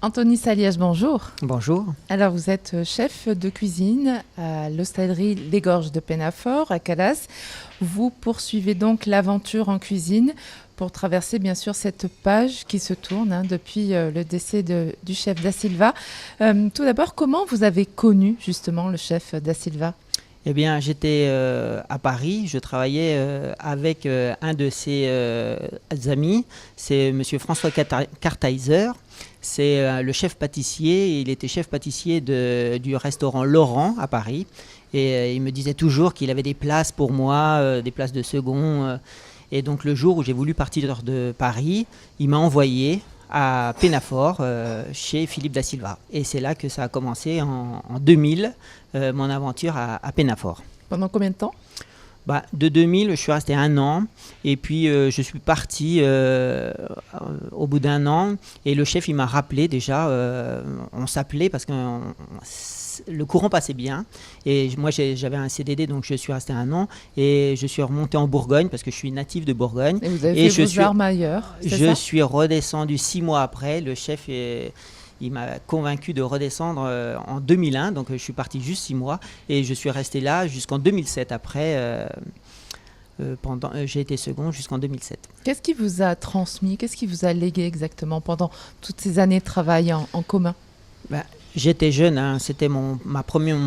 Anthony Saliège, bonjour. Bonjour. Alors, vous êtes chef de cuisine à l'hostellerie Les Gorges de Pennafort, à Calas. Vous poursuivez donc l'aventure en cuisine pour traverser, bien sûr, cette page qui se tourne depuis le décès du chef Da Silva. Tout d'abord, comment vous avez connu, justement, le chef Da Silva ? Eh bien, j'étais à Paris, je travaillais avec un de ses amis, c'est monsieur François Kartheiser. C'est le chef pâtissier, il était chef pâtissier du restaurant Laurent à Paris. Et il me disait toujours qu'il avait des places pour moi, des places de second. Et donc le jour où j'ai voulu partir de Paris, il m'a envoyé à Pennafort, chez Philippe Da Silva. Et c'est là que ça a commencé en 2000, mon aventure à Pennafort. Pendant combien de temps ? De 2000, je suis resté 1 an et puis je suis parti au bout d'1 an et le chef il m'a rappelé déjà, on s'appelait parce que le courant passait bien et moi j'avais un CDD donc je suis resté 1 an et je suis remonté en Bourgogne parce que je suis natif de Bourgogne. Et vous avez fait vos armes ailleurs, c'est ça ? Je suis redescendu 6 mois après, le chef il m'a convaincu de redescendre en 2001, donc je suis parti juste 6 mois et je suis resté là jusqu'en 2007 après. J'ai été second jusqu'en 2007. Qu'est-ce qui vous a transmis, qu'est-ce qui vous a légué exactement pendant toutes ces années de travail en commun ? J'étais jeune, c'était mon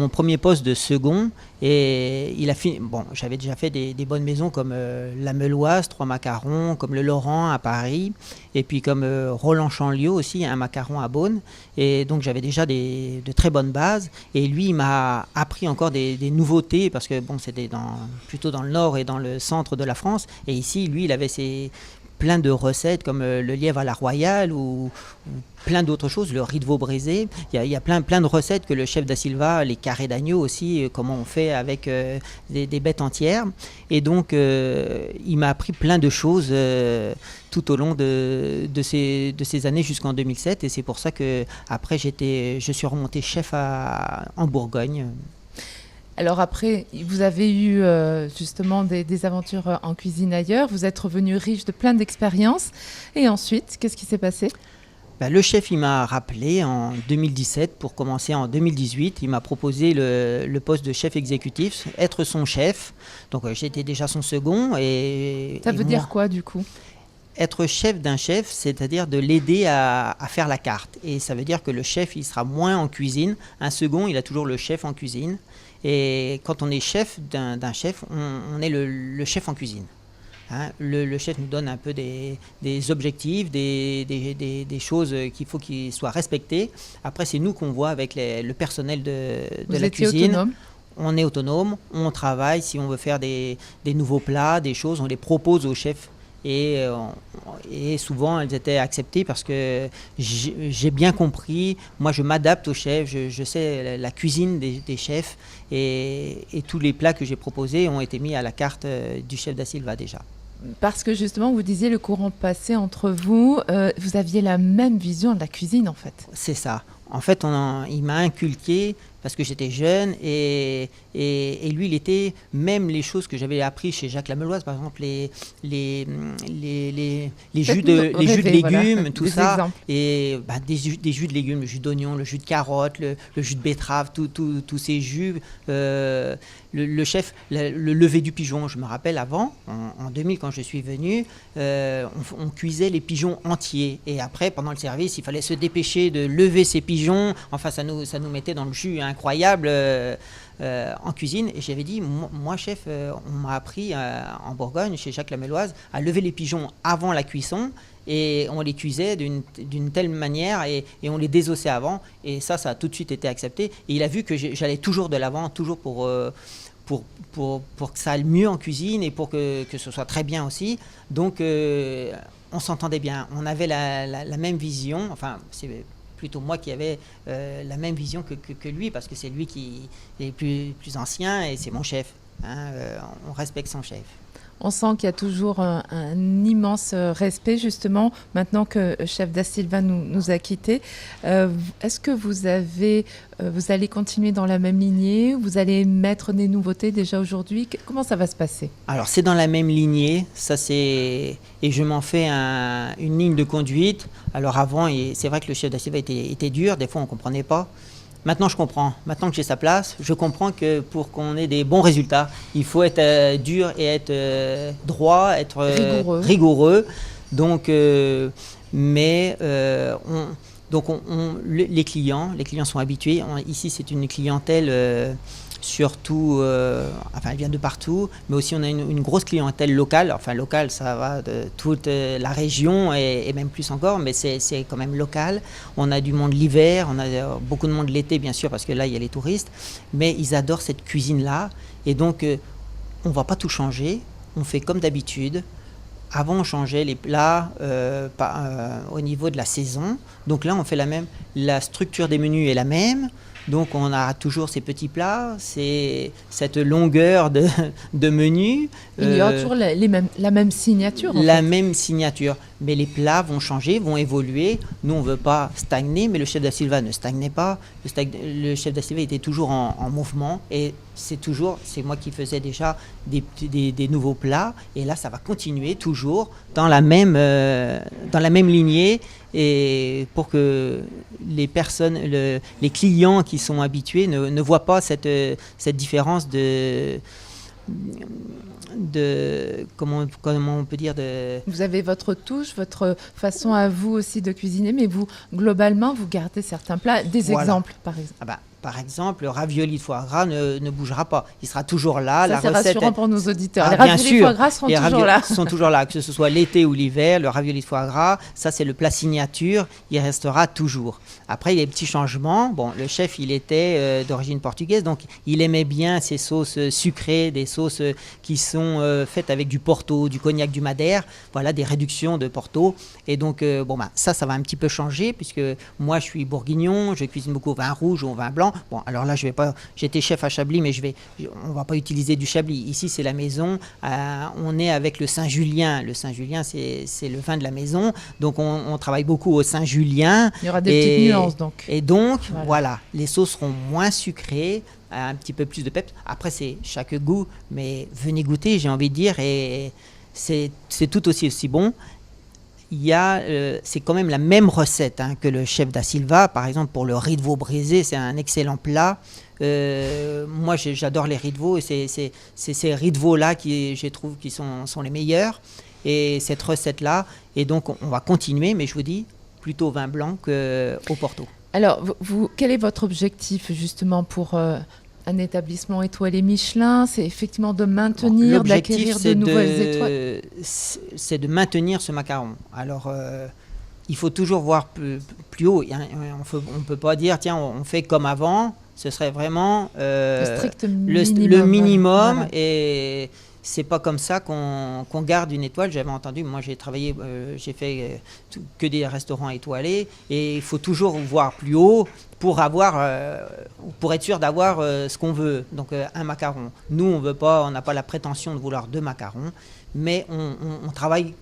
premier poste de second et il a fini. Bon, j'avais déjà fait des bonnes maisons comme la Meuloise, 3 macarons, comme le Laurent à Paris et puis comme Roland Chanlieu aussi, un macaron à Beaune. Et donc j'avais déjà de très bonnes bases et lui il m'a appris encore des nouveautés parce que bon, c'était plutôt dans le nord et dans le centre de la France et ici lui il avait plein de recettes comme le lièvre à la royale ou plein d'autres choses, le riz de veau braisé. Il y a plein de recettes que le chef Da Silva, les carrés d'agneau aussi, comment on fait avec des bêtes entières. Et donc, il m'a appris plein de choses tout au long de ces années jusqu'en 2007. Et c'est pour ça qu'après, je suis remonté chef en Bourgogne. Alors après, vous avez eu justement des aventures en cuisine ailleurs, vous êtes revenu riche de plein d'expériences. Et ensuite, qu'est-ce qui s'est passé ? Le chef, il m'a rappelé en 2017 pour commencer en 2018. Il m'a proposé le poste de chef exécutif, être son chef. Donc j'étais déjà son second. Ça veut dire quoi du coup ? Être chef d'un chef, c'est-à-dire de l'aider à faire la carte. Et ça veut dire que le chef, il sera moins en cuisine. Un second, il a toujours le chef en cuisine. Et quand on est chef d'un chef, on est le chef en cuisine. Le chef nous donne un peu des objectifs, des choses qu'il faut qu'ils soient respectées. Après, c'est nous qu'on voit avec le personnel de la cuisine. Autonome. On est autonome, on travaille. Si on veut faire des nouveaux plats, des choses, on les propose au chef. Et souvent elles étaient acceptées parce que j'ai bien compris, moi je m'adapte aux chefs, je sais la cuisine des chefs et tous les plats que j'ai proposés ont été mis à la carte du chef Da Silva déjà. Parce que justement vous disiez le courant passé entre vous, vous aviez la même vision de la cuisine en fait. C'est ça. En fait, il m'a inculqué parce que j'étais jeune et lui, il était même les choses que j'avais appris chez Jacques Lameuloise, par exemple les jus de légumes, voilà, tout ça, exemples. Et des jus de légumes, le jus d'oignon, le jus de carotte, le jus de betterave, tous ces jus. Le chef, le lever du pigeon, je me rappelle avant, en 2000 quand je suis venu, on cuisait les pigeons entiers et après pendant le service, il fallait se dépêcher de lever ces pigeons. Enfin, ça nous mettait dans le jus incroyable en cuisine. Et j'avais dit, moi chef, on m'a appris en Bourgogne, chez Jacques Lameuloise, à lever les pigeons avant la cuisson. Et on les cuisait d'une telle manière et on les désossait avant. Et ça a tout de suite été accepté. Et il a vu que j'allais toujours de l'avant, toujours pour que ça aille mieux en cuisine et pour que ce soit très bien aussi. Donc, on s'entendait bien. On avait la même vision. Enfin, c'est plutôt moi qui avais la même vision que lui, parce que c'est lui qui est plus ancien et c'est mon chef. On respecte son chef. On sent qu'il y a toujours un immense respect, justement, maintenant que chef Da Silva nous a quittés. Est-ce que vous allez continuer dans la même lignée? Vous allez mettre des nouveautés déjà aujourd'hui? Comment ça va se passer? Alors, c'est dans la même lignée, et je m'en fais une ligne de conduite. Alors avant, c'est vrai que le chef Da Silva était dur, des fois on ne comprenait pas. Maintenant, je comprends. Maintenant que j'ai sa place, je comprends que pour qu'on ait des bons résultats, il faut être dur et être droit, être rigoureux. Donc, les clients sont habitués. Ici, c'est une clientèle surtout, elle vient de partout, mais aussi on a une grosse clientèle locale. Enfin, locale, ça va de toute la région et même plus encore, mais c'est quand même local. On a du monde l'hiver, on a beaucoup de monde l'été, bien sûr, parce que là, il y a les touristes, mais ils adorent cette cuisine-là. Et donc, on ne va pas tout changer, on fait comme d'habitude. Avant, on changeait les plats au niveau de la saison. Donc là, on fait la structure des menus est la même. Donc on a toujours ces petits plats, cette longueur de menu. Il y aura toujours la même signature. Même signature, mais les plats vont changer, vont évoluer. Nous, on ne veut pas stagner, mais le chef Da Silva ne stagnait pas. Le chef Da Silva était toujours en mouvement et c'est moi qui faisais déjà des nouveaux plats. Et là, ça va continuer toujours dans la même lignée. Et pour que les clients qui sont habitués ne voient pas cette différence comment on peut dire Vous avez votre touche, votre façon à vous aussi de cuisiner, mais vous, globalement, vous gardez certains plats. Des exemples, par exemple. Par exemple, le ravioli de foie gras ne bougera pas. Il sera toujours là. Ça, c'est rassurant pour nos auditeurs. Les bien raviolis sûr, de foie gras seront toujours là. sont toujours là, que ce soit l'été ou l'hiver. Le ravioli de foie gras, ça, c'est le plat signature. Il restera toujours. Après, il y a des petits changements. Bon, le chef, il était d'origine portugaise, donc il aimait bien ces sauces sucrées, des sauces qui sont faites avec du Porto, du cognac, du Madère. Voilà, des réductions de Porto. Et donc, ça va un petit peu changer, puisque moi, je suis bourguignon, je cuisine beaucoup au vin rouge ou au vin blanc. Bon, alors là, j'étais chef à Chablis, mais on ne va pas utiliser du Chablis. Ici, c'est la maison. On est avec le Saint-Julien. Le Saint-Julien, c'est le vin de la maison. Donc, on travaille beaucoup au Saint-Julien. Il y aura des petites nuances, donc. Et donc, voilà, les sauces seront moins sucrées, un petit peu plus de peps. Après, c'est chaque goût, mais venez goûter, j'ai envie de dire, et c'est tout aussi bon. C'est quand même la même recette que le chef Da Silva. Par exemple, pour le riz de veau braisé, c'est un excellent plat. Moi, j'adore les riz de veau, et c'est ces riz de veau-là je trouve qui sont les meilleurs. Et cette recette-là, et donc on va continuer, mais je vous dis, plutôt vin blanc qu'au Porto. Alors, quel est votre objectif justement pour un établissement étoilé Michelin? C'est effectivement de maintenir, d'acquérir de nouvelles étoiles. C'est de maintenir ce macaron. Alors, il faut toujours voir plus haut. On ne peut pas dire, tiens, on fait comme avant. Ce serait vraiment le minimum. Voilà. Et c'est pas comme ça qu'on garde une étoile. J'avais entendu, moi j'ai travaillé, j'ai fait que des restaurants étoilés, et il faut toujours voir plus haut pour être sûr d'avoir ce qu'on veut. Donc un macaron. Nous, on n'a pas la prétention de vouloir 2 macarons, mais on travaille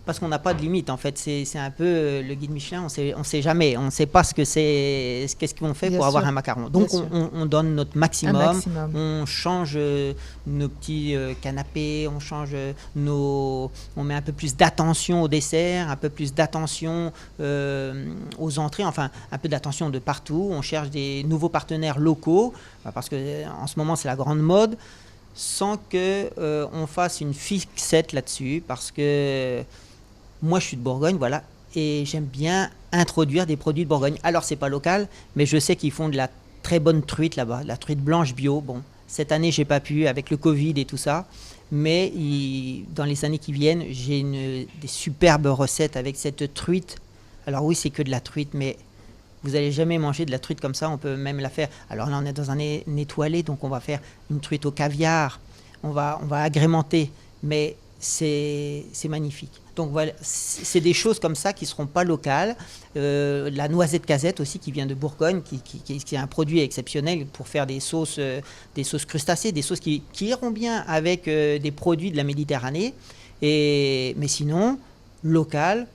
parce qu'on n'a pas de limite, en fait. C'est un peu le guide Michelin, on sait jamais. On ne sait pas qu'est-ce qu'on fait pour avoir un macaron. Donc on donne notre maximum. On change nos petits canapés, on met un peu plus d'attention au dessert, un peu plus d'attention aux entrées, enfin un peu d'attention de partout. On cherche des nouveaux partenaires locaux, parce qu'en ce moment c'est la grande mode, sans qu'on fasse une fixette là-dessus, parce que moi, je suis de Bourgogne, voilà, et j'aime bien introduire des produits de Bourgogne. Alors, c'est pas local, mais je sais qu'ils font de la très bonne truite là-bas, la truite blanche bio. Bon, cette année, j'ai pas pu avec le Covid et tout ça, mais dans les années qui viennent, j'ai des superbes recettes avec cette truite. Alors oui, c'est que de la truite, mais vous n'allez jamais manger de la truite comme ça. On peut même la faire. Alors là, on est dans un étoilé, donc on va faire une truite au caviar. On va agrémenter, mais c'est magnifique. Donc voilà, c'est des choses comme ça qui ne seront pas locales. La noisette casette aussi qui vient de Bourgogne, qui est un produit exceptionnel pour faire des sauces crustacées, des sauces qui iront bien avec des produits de la Méditerranée. Mais sinon, local.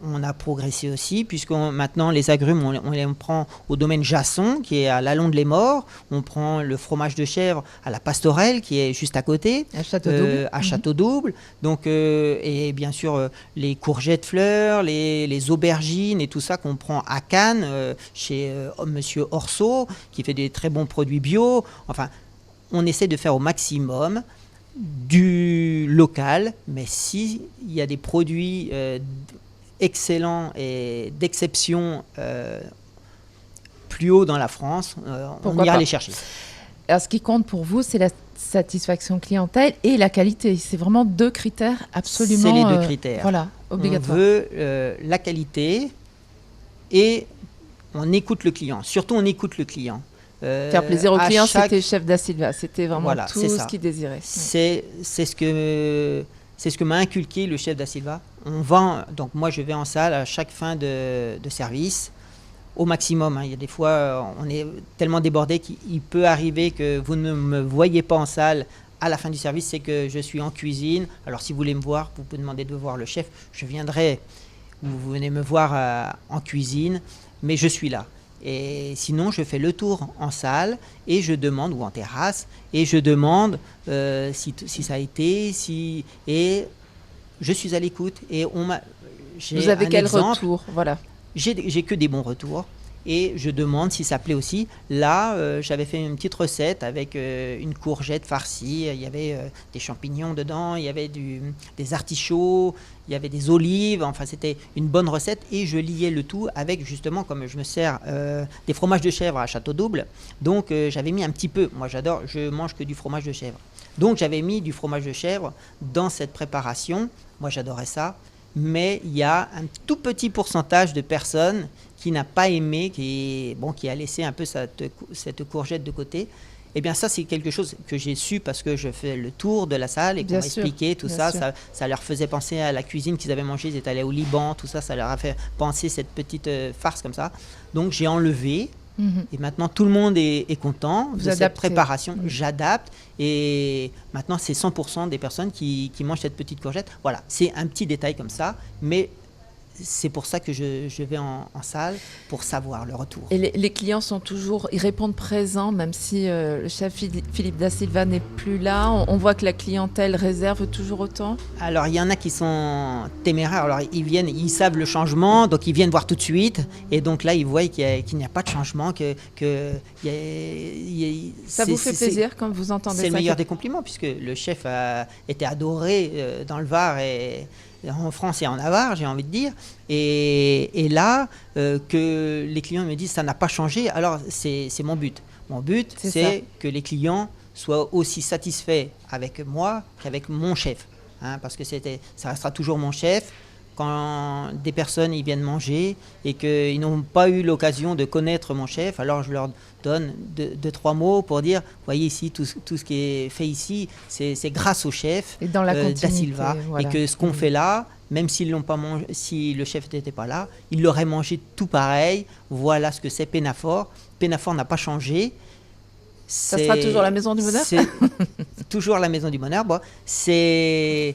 On a progressé aussi, puisque maintenant les agrumes, on les prend au domaine Jasson, qui est à l'Allon-de-les-Morts. On prend le fromage de chèvre à la Pastorelle, qui est juste à côté, à Château-Double. Donc, et bien sûr, les courgettes fleurs, les aubergines et tout ça qu'on prend à Cannes, chez Monsieur Orso, qui fait des très bons produits bio. Enfin, on essaie de faire au maximum du local, mais s'il y a des produits excellent et d'exception plus haut dans la France, on ira les chercher. Alors, ce qui compte pour vous, c'est la satisfaction clientèle et la qualité. C'est vraiment 2 critères absolument... C'est les 2 critères. Voilà, obligatoires. On veut la qualité et on écoute le client. Surtout, on écoute le client. Faire plaisir au client, c'était Chef da Silva. C'était vraiment tout ce qu'il désirait. C'est ce que m'a inculqué le chef da Silva. Donc moi je vais en salle à chaque fin de service, au maximum. Il y a des fois, on est tellement débordé qu'il peut arriver que vous ne me voyez pas en salle à la fin du service, c'est que je suis en cuisine. Alors si vous voulez me voir, vous pouvez demander de voir le chef. Je viendrai, vous venez me voir en cuisine, mais je suis là. Et sinon, je fais le tour en salle et je demande, ou en terrasse, et je demande si ça a été, et je suis à l'écoute. Et vous avez quel retour? Voilà. J'ai que des bons retours. Et je demande si ça plaît aussi. Là, j'avais fait une petite recette avec une courgette farcie. Il y avait des champignons dedans, il y avait des artichauts, il y avait des olives. Enfin, c'était une bonne recette. Et je liais le tout avec, justement, comme je me sers des fromages de chèvre à Château-Double. Donc, j'avais mis un petit peu. Moi, je mange que du fromage de chèvre. Donc, j'avais mis du fromage de chèvre dans cette préparation. Moi, j'adorais ça. Mais il y a un tout petit pourcentage de personnes qui n'a pas aimé, qui a laissé un peu cette courgette de côté. Eh bien, ça, c'est quelque chose que j'ai su parce que je fais le tour de la salle et qu'on m'a expliqué tout ça. Ça leur faisait penser à la cuisine qu'ils avaient mangée. Ils étaient allés au Liban, tout ça. Ça leur a fait penser cette petite farce comme ça. Donc, j'ai enlevé. Et maintenant, tout le monde est content de cette préparation. J'adapte. Et maintenant, c'est 100% des personnes qui mangent cette petite courgette. Voilà, c'est un petit détail comme ça. Mais c'est pour ça que je vais en salle, pour savoir le retour. Et les clients ils répondent présents, même si le chef Philippe da Silva n'est plus là. On voit que la clientèle réserve toujours autant. Alors, il y en a qui sont téméraires. Alors, ils savent le changement, donc ils viennent voir tout de suite. Et donc là, ils voient qu'il n'y a pas de changement. Ça vous fait plaisir quand vous entendez ça? C'est le meilleur des compliments, puisque le chef a été adoré dans le Var et en France et en Navarre, j'ai envie de dire. Et là, que les clients me disent ça n'a pas changé, alors c'est mon but. Mon but, c'est que les clients soient aussi satisfaits avec moi qu'avec mon chef. Parce que ça restera toujours mon chef. Quand des personnes ils viennent manger et qu'ils n'ont pas eu l'occasion de connaître mon chef, alors je leur donne 2-3 mots pour dire, voyez ici, tout ce qui est fait ici, c'est grâce au chef da Silva. Voilà. Et que ce qu'on fait là, même s'ils l'ont pas mangé, si le chef n'était pas là, ils l'auraient mangé tout pareil. Voilà ce que c'est Pénafort. Pénafort n'a pas changé. Ça sera toujours la maison du bonheur. C'est toujours la maison du bonheur. Bon, c'est...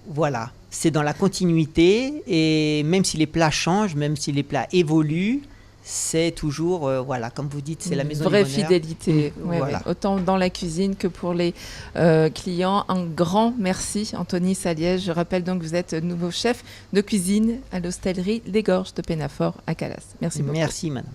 Voilà, c'est dans la continuité et même si les plats changent, même si les plats évoluent, c'est toujours, voilà, comme vous dites, c'est la maison du bonheur. Vraie fidélité, voilà. Autant dans la cuisine que pour les clients. Un grand merci, Anthony Saliège. Je rappelle donc que vous êtes nouveau chef de cuisine à l'hostellerie Les Gorges de Pénafort à Calas. Merci beaucoup. Merci, madame.